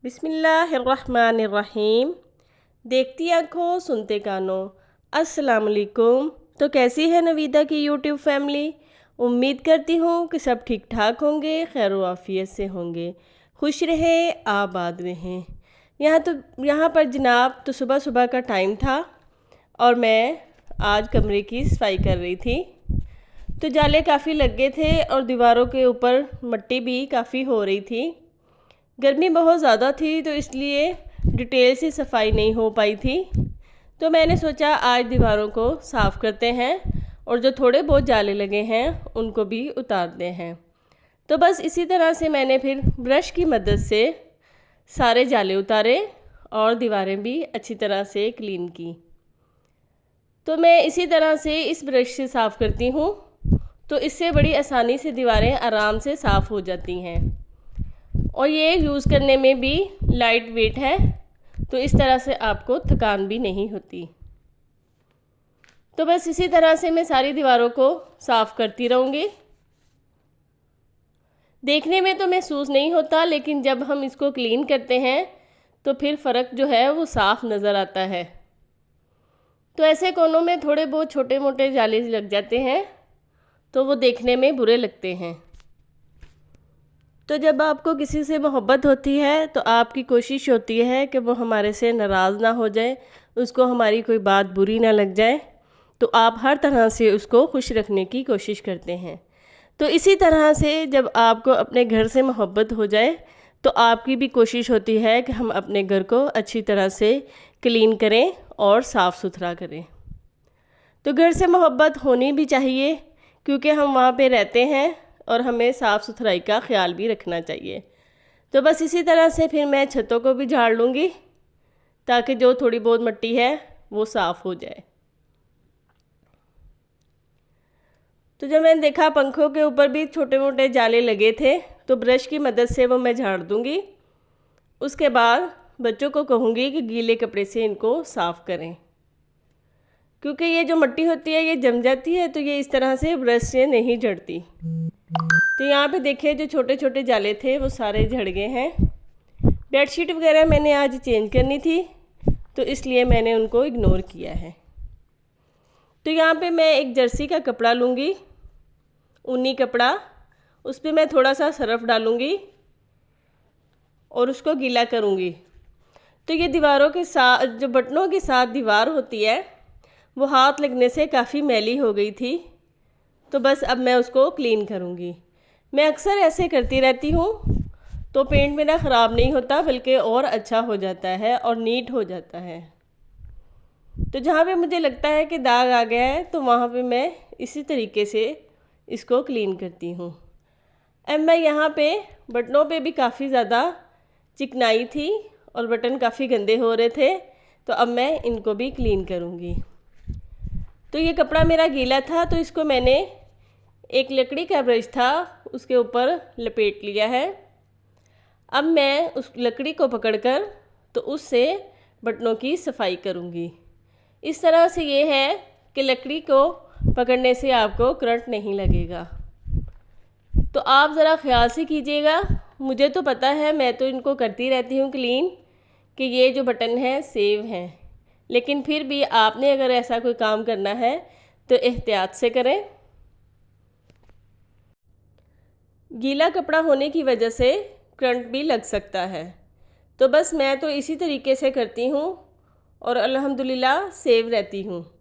बिस्मिल्लाहिर्रहमानिर्रहीम। देखती आँखों सुनते कानों, अस्सलाम वालेकुम। तो कैसी है नवीदा की यूट्यूब फैमिली? उम्मीद करती हूँ कि सब ठीक ठाक होंगे, खैर व आफियत से होंगे, खुश रहें, आबाद रहें। यहाँ पर जनाब तो सुबह सुबह का टाइम था और मैं आज कमरे की सफाई कर रही थी। तो जाले काफ़ी लग गए थे और दीवारों के ऊपर मिट्टी भी काफ़ी हो रही थी। गर्मी बहुत ज़्यादा थी तो इसलिए डिटेल से सफाई नहीं हो पाई थी। तो मैंने सोचा आज दीवारों को साफ़ करते हैं और जो थोड़े बहुत जाले लगे हैं उनको भी उतारते हैं। तो बस इसी तरह से मैंने फिर ब्रश की मदद से सारे जाले उतारे और दीवारें भी अच्छी तरह से क्लीन की। तो मैं इसी तरह से इस ब्रश से साफ़ करती हूँ, तो इससे बड़ी आसानी से दीवारें आराम से साफ़ हो जाती हैं और ये यूज़ करने में भी लाइट वेट है, तो इस तरह से आपको थकान भी नहीं होती। तो बस इसी तरह से मैं सारी दीवारों को साफ़ करती रहूँगी। देखने में तो महसूस नहीं होता, लेकिन जब हम इसको क्लीन करते हैं तो फिर फ़र्क जो है वो साफ़ नज़र आता है। तो ऐसे कोनों में थोड़े बहुत छोटे मोटे जाले लग जाते हैं तो वो देखने में बुरे लगते हैं। तो जब आपको किसी से मोहब्बत होती है तो आपकी कोशिश होती है कि वो हमारे से नाराज़ ना हो जाए, उसको हमारी कोई बात बुरी ना लग जाए, तो आप हर तरह से उसको खुश रखने की कोशिश करते हैं। तो इसी तरह से जब आपको अपने घर से मोहब्बत हो जाए तो आपकी भी कोशिश होती है कि हम अपने घर को अच्छी तरह से क्लीन करें और साफ़ सुथरा करें। तो घर से मोहब्बत होनी भी चाहिए क्योंकि हम वहाँ पे रहते हैं और हमें साफ़ सुथराई का ख्याल भी रखना चाहिए। तो बस इसी तरह से फिर मैं छतों को भी झाड़ लूँगी ताकि जो थोड़ी बहुत मिट्टी है वो साफ़ हो जाए। तो जब मैंने देखा पंखों के ऊपर भी छोटे मोटे जाले लगे थे तो ब्रश की मदद से वो मैं झाड़ दूँगी। उसके बाद बच्चों को कहूँगी कि गीले कपड़े से इनको साफ़ करें, क्योंकि ये जो मिट्टी होती है ये जम जाती है, तो ये इस तरह से ब्रश से नहीं झड़ती। तो यहाँ पे देखिए जो छोटे छोटे जाले थे वो सारे झड़ गए हैं। बेडशीट वगैरह मैंने आज चेंज करनी थी तो इसलिए मैंने उनको इग्नोर किया है। तो यहाँ पे मैं एक जर्सी का कपड़ा लूँगी, ऊनी कपड़ा, उस पर मैं थोड़ा सा सरफ़ डालूँगी और उसको गीला करूँगी। तो ये दीवारों के साथ, जो बटनों के साथ दीवार होती है, वो हाथ लगने से काफ़ी मैली हो गई थी, तो बस अब मैं उसको क्लीन करूँगी। मैं अक्सर ऐसे करती रहती हूँ तो पेंट मेरा ख़राब नहीं होता बल्कि और अच्छा हो जाता है और नीट हो जाता है। तो जहाँ पे मुझे लगता है कि दाग आ गया है तो वहाँ पे मैं इसी तरीके से इसको क्लीन करती हूँ। अब मैं यहाँ पे बटनों पे भी काफ़ी ज़्यादा चिकनाई थी और बटन काफ़ी गंदे हो रहे थे, तो अब मैं इनको भी क्लीन करूँगी। तो ये कपड़ा मेरा गीला था तो इसको मैंने एक लकड़ी का ब्रश था उसके ऊपर लपेट लिया है। अब मैं उस लकड़ी को पकड़कर तो उससे बटनों की सफाई करूँगी। इस तरह से ये है कि लकड़ी को पकड़ने से आपको करंट नहीं लगेगा। तो आप ज़रा ख्याल से कीजिएगा। मुझे तो पता है, मैं तो इनको करती रहती हूँ क्लीन, कि ये जो बटन है सेव हैं, लेकिन फिर भी आपने अगर ऐसा कोई काम करना है तो एहतियात से करें। गीला कपड़ा होने की वजह से करंट भी लग सकता है, तो बस मैं तो इसी तरीके से करती हूँ और अल्हम्दुलिल्लाह सेव रहती हूँ।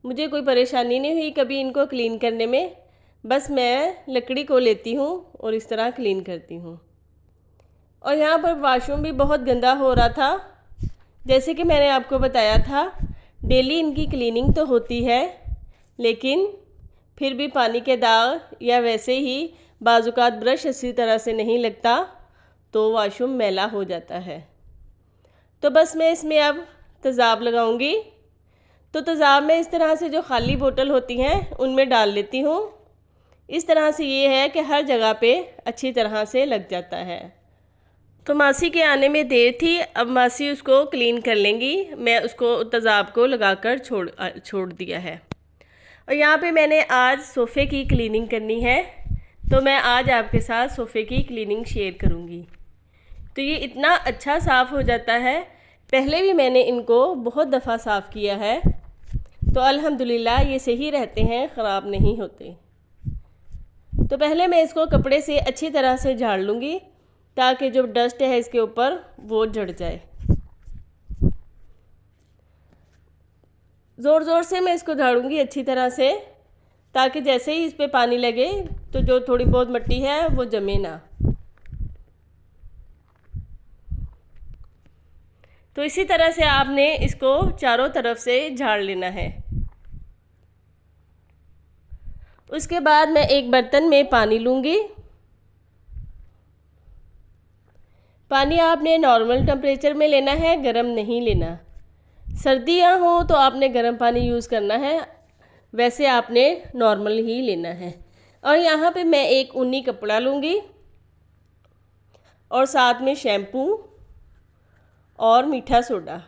मुझे कोई परेशानी नहीं हुई कभी इनको क्लीन करने में। बस मैं लकड़ी को लेती हूँ और इस तरह क्लीन करती हूँ। और यहाँ पर वॉशरूम भी बहुत गंदा हो रहा था। जैसे कि मैंने आपको बताया था, डेली इनकी क्लीनिंग तो होती है, लेकिन फिर भी पानी के दाग या वैसे ही बाज़ात ब्रश अच्छी तरह से नहीं लगता तो वॉशरूम मैला हो जाता है। तो बस मैं इसमें अब तेज़ाब लगाऊंगी। तो तेज़ाब में इस तरह से जो खाली बोतल होती हैं उनमें डाल लेती हूँ। इस तरह से ये है कि हर जगह पे अच्छी तरह से लग जाता है। तो मासी के आने में देर थी, अब मासी उसको क्लीन कर लेंगी। मैं उसको तेज़ाब को लगाकर छोड़ दिया है। और यहाँ पे मैंने आज सोफ़े की क्लीनिंग करनी है, तो मैं आज आपके साथ सोफ़े की क्लीनिंग शेयर करूँगी। तो ये इतना अच्छा साफ़ हो जाता है। पहले भी मैंने इनको बहुत दफ़ा साफ़ किया है, तो अल्हम्दुलिल्लाह ये सही रहते हैं, ख़राब नहीं होते। तो पहले मैं इसको कपड़े से अच्छी तरह से झाड़ लूँगी ताकि जो डस्ट है इसके ऊपर वो झड़ जाए। ज़ोर ज़ोर से मैं इसको झाड़ूंगी अच्छी तरह से, ताकि जैसे ही इस पे पानी लगे तो जो थोड़ी बहुत मिट्टी है वो जमे ना। तो इसी तरह से आपने इसको चारों तरफ से झाड़ लेना है। उसके बाद मैं एक बर्तन में पानी लूँगी। पानी आपने नॉर्मल टेम्परेचर में लेना है, गरम नहीं लेना। सर्दियाँ हो तो आपने गर्म पानी यूज़ करना है, वैसे आपने नॉर्मल ही लेना है। और यहाँ पे मैं एक ऊनी कपड़ा लूँगी और साथ में शैम्पू और मीठा सोडा।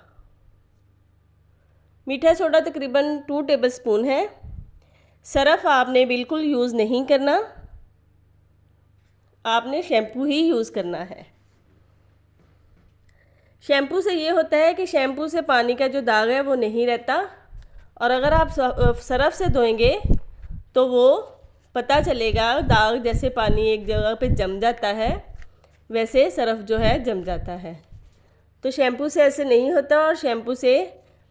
मीठा सोडा तकरीबन 2 टेबलस्पून है। सरफ आपने बिल्कुल यूज़ नहीं करना, आपने शैम्पू ही यूज़ करना है। शैम्पू से ये होता है कि शैम्पू से पानी का जो दाग है वो नहीं रहता, और अगर आप सरफ़ से धोएंगे तो वो पता चलेगा, दाग जैसे पानी एक जगह पे जम जाता है वैसे सरफ़ जो है जम जाता है। तो शैम्पू से ऐसे नहीं होता, और शैम्पू से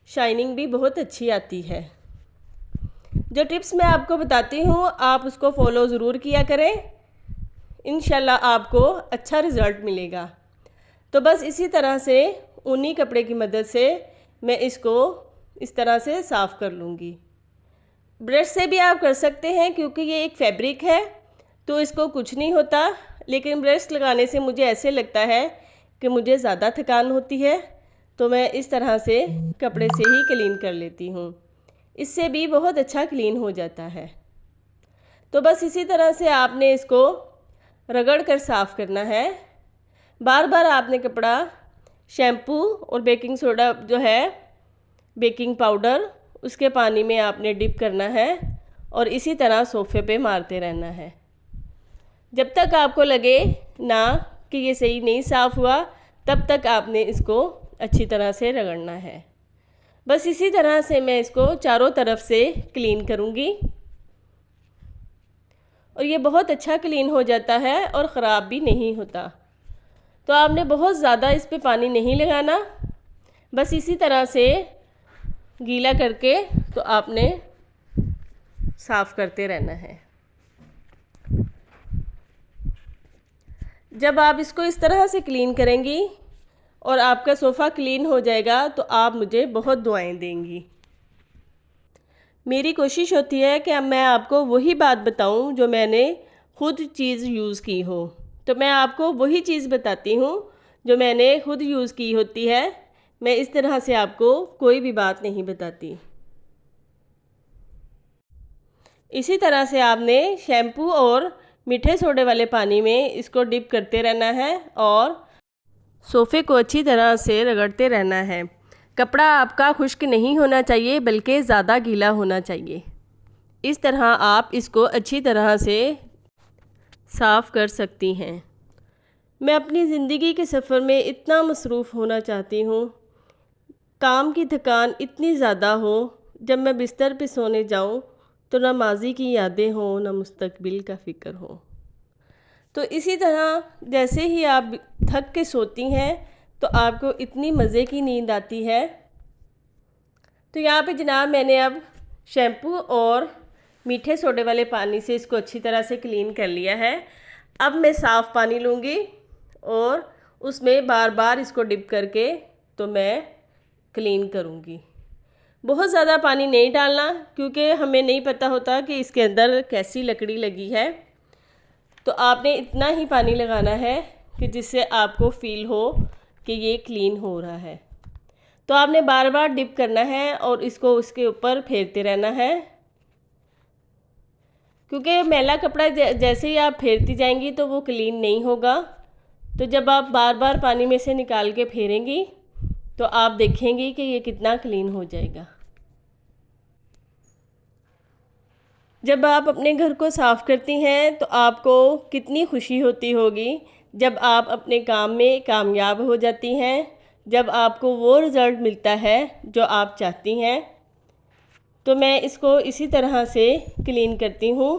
शाइनिंग भी बहुत अच्छी आती है। जो टिप्स मैं आपको बताती हूँ आप उसको फॉलो ज़रूर किया करें, इंशाल्लाह आपको अच्छा रिज़ल्ट मिलेगा। तो बस इसी तरह से ऊनी कपड़े की मदद से मैं इसको इस तरह से साफ़ कर लूँगी। ब्रश से भी आप कर सकते हैं क्योंकि ये एक फैब्रिक है तो इसको कुछ नहीं होता, लेकिन ब्रश लगाने से मुझे ऐसे लगता है कि मुझे ज़्यादा थकान होती है, तो मैं इस तरह से कपड़े से ही क्लीन कर लेती हूँ। इससे भी बहुत अच्छा क्लीन हो जाता है। तो बस इसी तरह से आपने इसको रगड़ कर साफ़ करना है। बार बार आपने कपड़ा शैम्पू और बेकिंग सोडा जो है, बेकिंग पाउडर, उसके पानी में आपने डिप करना है और इसी तरह सोफ़े पे मारते रहना है जब तक आपको लगे ना कि ये सही नहीं साफ़ हुआ, तब तक आपने इसको अच्छी तरह से रगड़ना है। बस इसी तरह से मैं इसको चारों तरफ से क्लीन करूँगी और ये बहुत अच्छा क्लीन हो जाता है और ख़राब भी नहीं होता। तो आपने बहुत ज़्यादा इस पे पानी नहीं लगाना, बस इसी तरह से गीला करके तो आपने साफ़ करते रहना है। जब आप इसको इस तरह से क्लीन करेंगी और आपका सोफ़ा क्लीन हो जाएगा तो आप मुझे बहुत दुआएं देंगी। मेरी कोशिश होती है कि अब मैं आपको वही बात बताऊं जो मैंने खुद चीज़ यूज़ की हो, तो मैं आपको वही चीज़ बताती हूँ जो मैंने खुद यूज़ की होती है। मैं इस तरह से आपको कोई भी बात नहीं बताती। इसी तरह से आपने शैम्पू और मीठे सोडे वाले पानी में इसको डिप करते रहना है और सोफ़े को अच्छी तरह से रगड़ते रहना है। कपड़ा आपका खुश्क नहीं होना चाहिए बल्कि ज़्यादा गीला होना चाहिए। इस तरह आप इसको अच्छी तरह से साफ़ कर सकती हैं। मैं अपनी ज़िंदगी के सफ़र में इतना मसरूफ़ होना चाहती हूँ, काम की थकान इतनी ज़्यादा हो, जब मैं बिस्तर पे सोने जाऊँ तो ना माज़ी की यादें हों ना मुस्तकबिल का फ़िक्र हो। तो इसी तरह जैसे ही आप थक के सोती हैं तो आपको इतनी मज़े की नींद आती है। तो यहाँ पे जनाब मैंने अब शैम्पू और मीठे सोडे वाले पानी से इसको अच्छी तरह से क्लीन कर लिया है। अब मैं साफ़ पानी लूँगी और उसमें बार बार इसको डिप करके तो मैं क्लीन करूँगी। बहुत ज़्यादा पानी नहीं डालना क्योंकि हमें नहीं पता होता कि इसके अंदर कैसी लकड़ी लगी है। तो आपने इतना ही पानी लगाना है कि जिससे आपको फ़ील हो कि ये क्लीन हो रहा है। तो आपने बार बार डिप करना है और इसको उसके ऊपर फेरते रहना है, क्योंकि मैला कपड़ा जैसे ही आप फेरती जाएंगी तो वो क्लीन नहीं होगा। तो जब आप बार बार पानी में से निकाल के फेरेंगी तो आप देखेंगी कि ये कितना क्लीन हो जाएगा। जब आप अपने घर को साफ़ करती हैं तो आपको कितनी खुशी होती होगी जब आप अपने काम में कामयाब हो जाती हैं, जब आपको वो रिज़ल्ट मिलता है जो आप चाहती हैं, तो मैं इसको इसी तरह से क्लीन करती हूँ।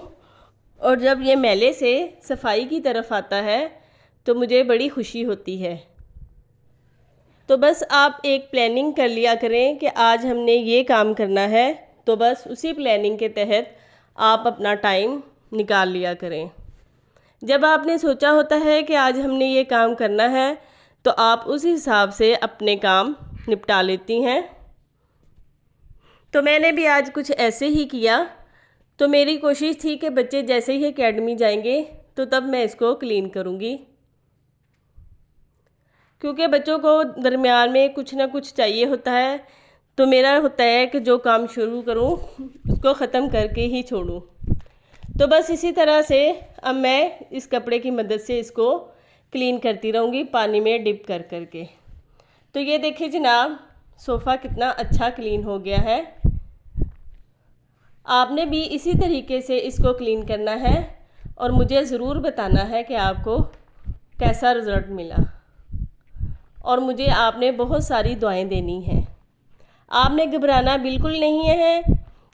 और जब ये मैले से सफाई की तरफ आता है तो मुझे बड़ी खुशी होती है। तो बस आप एक प्लानिंग कर लिया करें कि आज हमने ये काम करना है, तो बस उसी प्लानिंग के तहत आप अपना टाइम निकाल लिया करें। जब आपने सोचा होता है कि आज हमने ये काम करना है, तो आप उस हिसाब से अपने काम निपटा लेती हैं। तो मैंने भी आज कुछ ऐसे ही किया। तो मेरी कोशिश थी कि बच्चे जैसे ही एकेडमी जाएंगे तो तब मैं इसको क्लीन करूँगी, क्योंकि बच्चों को दरमियान में कुछ ना कुछ चाहिए होता है। तो मेरा होता है कि जो काम शुरू करूँ उसको ख़त्म करके ही छोड़ूँ। तो बस इसी तरह से अब मैं इस कपड़े की मदद से इसको क्लीन करती रहूँगी, पानी में डिप कर करके। तो ये देखिए जनाब, सोफ़ा कितना अच्छा क्लीन हो गया है। आपने भी इसी तरीके से इसको क्लीन करना है और मुझे ज़रूर बताना है कि आपको कैसा रिज़ल्ट मिला। और मुझे आपने बहुत सारी दुआएं देनी हैं। आपने घबराना बिल्कुल नहीं है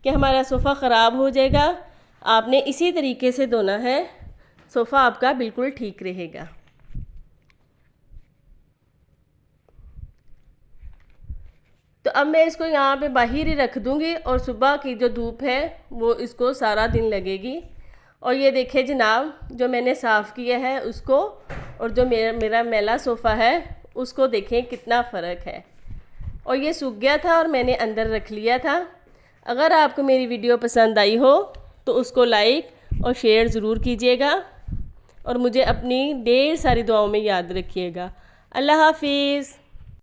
कि हमारा सोफ़ा ख़राब हो जाएगा। आपने इसी तरीके से धोना है, सोफ़ा आपका बिल्कुल ठीक रहेगा। तो अब मैं इसको यहाँ पे बाहर ही रख दूँगी और सुबह की जो धूप है वो इसको सारा दिन लगेगी। और ये देखिए जनाब, जो मैंने साफ़ किया है उसको और जो मेरा मैला सोफ़ा है उसको देखें कितना फ़र्क है। और ये सूख गया था और मैंने अंदर रख लिया था। अगर आपको मेरी वीडियो पसंद आई हो तो उसको लाइक और शेयर ज़रूर कीजिएगा और मुझे अपनी ढेर सारी दुआओं में याद रखिएगा। अल्लाह हाफिज़।